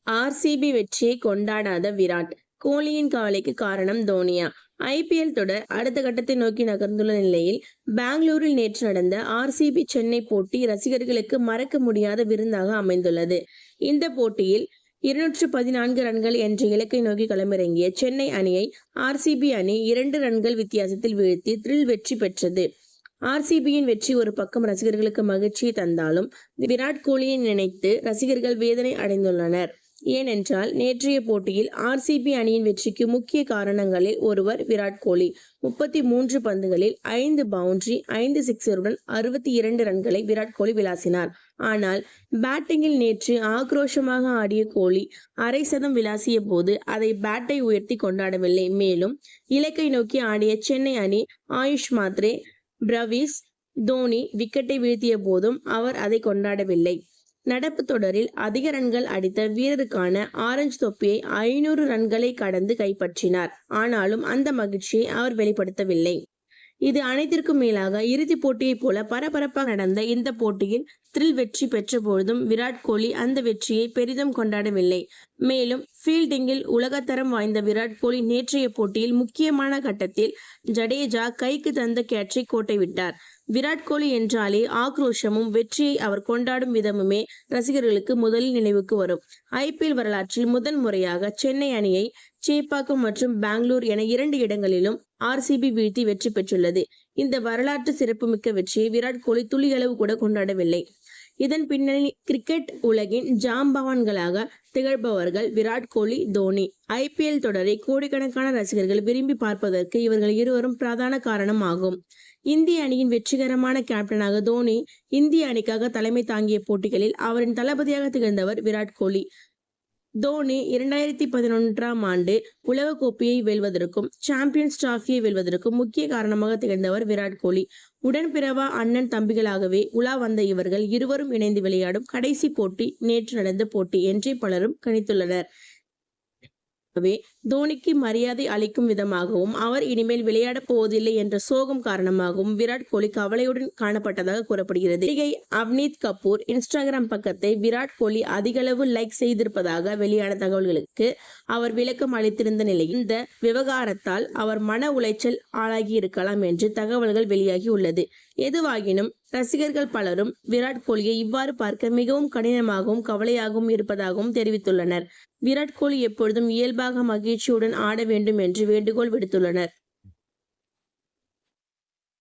RCB வெற்றியை கொண்டாடாத விராட் கோலியின் கவலைக்கு காரணம் தோனியா? ஐபிஎல் தொடர் அடுத்த கட்டத்தை நோக்கி நகர்ந்துள்ள நிலையில் பெங்களூரில் நேற்று நடந்த ஆர்சிபி சென்னை போட்டி ரசிகர்களுக்கு மறக்க முடியாத விருந்தாக அமைந்துள்ளது. இந்த போட்டியில் 214 ரன்கள் என்ற இலக்கை நோக்கி களமிறங்கிய சென்னை அணியை ஆர்சிபி அணி 2 ரன்கள் வித்தியாசத்தில் வீழ்த்தி த்ரில் வெற்றி பெற்றது. ஆர்சிபியின் வெற்றி ஒரு பக்கம் ரசிகர்களுக்கு மகிழ்ச்சியை தந்தாலும் விராட் கோலியை நினைத்து ரசிகர்கள் வேதனை அடைந்துள்ளனர். ஏனென்றால் நேற்றைய போட்டியில் ஆர்சிபி அணியின் வெற்றிக்கு முக்கிய காரணங்களில் ஒருவர் விராட் கோலி. 33 பந்துகளில் 5 பவுண்டரி 5 சிக்ஸருடன் 62 ரன்களை விராட் கோலி விளாசினார். ஆனால் பேட்டிங்கில் நேற்று ஆக்ரோஷமாக ஆடிய கோலி அரை சதம் விளாசிய போது அதை பேட்டை உயர்த்தி கொண்டாடவில்லை. மேலும் இலக்கை நோக்கி ஆடிய சென்னை அணி ஆயுஷ் மாத்ரே, பிரவிஸ், தோனி விக்கெட்டை வீழ்த்திய போதும் அவர் அதை கொண்டாடவில்லை. நடப்பு தொடரில் அதிக ரன்கள் அடித்த வீரருக்கான ஆரஞ்சு தொப்பியை 500 ரன்களை கடந்து கைப்பற்றினார். ஆனாலும் அந்த மகிழ்ச்சியை அவர் வெளிப்படுத்தவில்லை. இது அனைத்திற்கும் மேலாக இறுதிப் போட்டியைப் போல பரபரப்பாக நடந்த இந்த போட்டியில் த்ரில் வெற்றி பெற்ற பொழுதும் விராட் கோலி அந்த வெற்றியை பெரிதும் கொண்டாடவில்லை. மேலும் ஃபீல்டிங்கில் உலகத்தரம் வாய்ந்த விராட் கோலி நேற்றைய போட்டியில் முக்கியமான கட்டத்தில் ஜடேஜா கைக்கு தந்த கேட்சை கோட்டை விட்டார். விராட் கோலி என்றாலே ஆக்ரோஷமும் வெற்றியை அவர் கொண்டாடும் விதமுமே ரசிகர்களுக்கு முதலில் நினைவுக்கு வரும். ஐபிஎல் வரலாற்றில் முதன் முறையாக சென்னை அணியை சேப்பாக்கம் மற்றும் பெங்களூர் என 2 இடங்களிலும் ஆர்சிபி வீழ்த்தி வெற்றி பெற்றுள்ளது. இந்த வரலாற்று சிறப்புமிக்க வெற்றியை விராட் கோலி துளியளவு கூட கொண்டாடவில்லை. இதன் பின்னணி கிரிக்கெட் உலகின் ஜாம்பவான்களாக திகழ்பவர்கள் விராட் கோலி, தோனி. ஐபிஎல் தொடரை கோடிக்கணக்கான ரசிகர்கள் விரும்பி பார்ப்பதற்கு இவர்கள் இருவரும் பிரதான காரணம் ஆகும். இந்திய அணியின் வெற்றிகரமான கேப்டனாக தோனி இந்திய அணிக்காக தலைமை தாங்கிய போட்டிகளில் அவரின் தளபதியாக திகழ்ந்தவர் விராட் கோலி. தோனி 2011ஆம் ஆண்டு உலக கோப்பையை வெல்வதற்கும் சாம்பியன்ஸ் டிராஃபியை வெல்வதற்கும் முக்கிய காரணமாக திகழ்ந்தவர் விராட் கோலி. உடன்பிறவா அண்ணன் தம்பிகளாகவே உலா வந்த இவர்கள் இருவரும் இணைந்து விளையாடும் கடைசி போட்டி நேற்று நடந்த போட்டி என்றே பலரும் கணித்துள்ளனர். தோனிக்கு மரியாதை அளிக்கும் விதமாகவும் அவர் இனிமேல் விளையாட போவதில்லை என்ற சோகம் காரணமாகவும் விராட் கோலி கவலையுடன் காணப்பட்டதாக கூறப்படுகிறது. நடிகை அவ்னீத் கபூர் இன்ஸ்டாகிராம் பக்கத்தை விராட் கோலி அதிகளவு லைக் செய்திருப்பதாக வெளியான தகவல்களுக்கு அவர் விளக்கம் அளித்திருந்த நிலையில் இந்த விவகாரத்தால் அவர் மன உளைச்சல் ஆளாகி இருக்கலாம் என்று தகவல்கள் வெளியாகி உள்ளது. எதுவாகினும் ரசிகர்கள் பலரும் விராட் கோலியை இவ்வாறு பார்க்க மிகவும் கடினமாகவும் கவலையாகவும் இருப்பதாகவும் தெரிவித்துள்ளனர். விராட் கோலி எப்பொழுதும் இயல்பாக மகிழ்ச்சியுடன் ஆட வேண்டும் என்று வேண்டுகோள் விடுத்துள்ளனர்.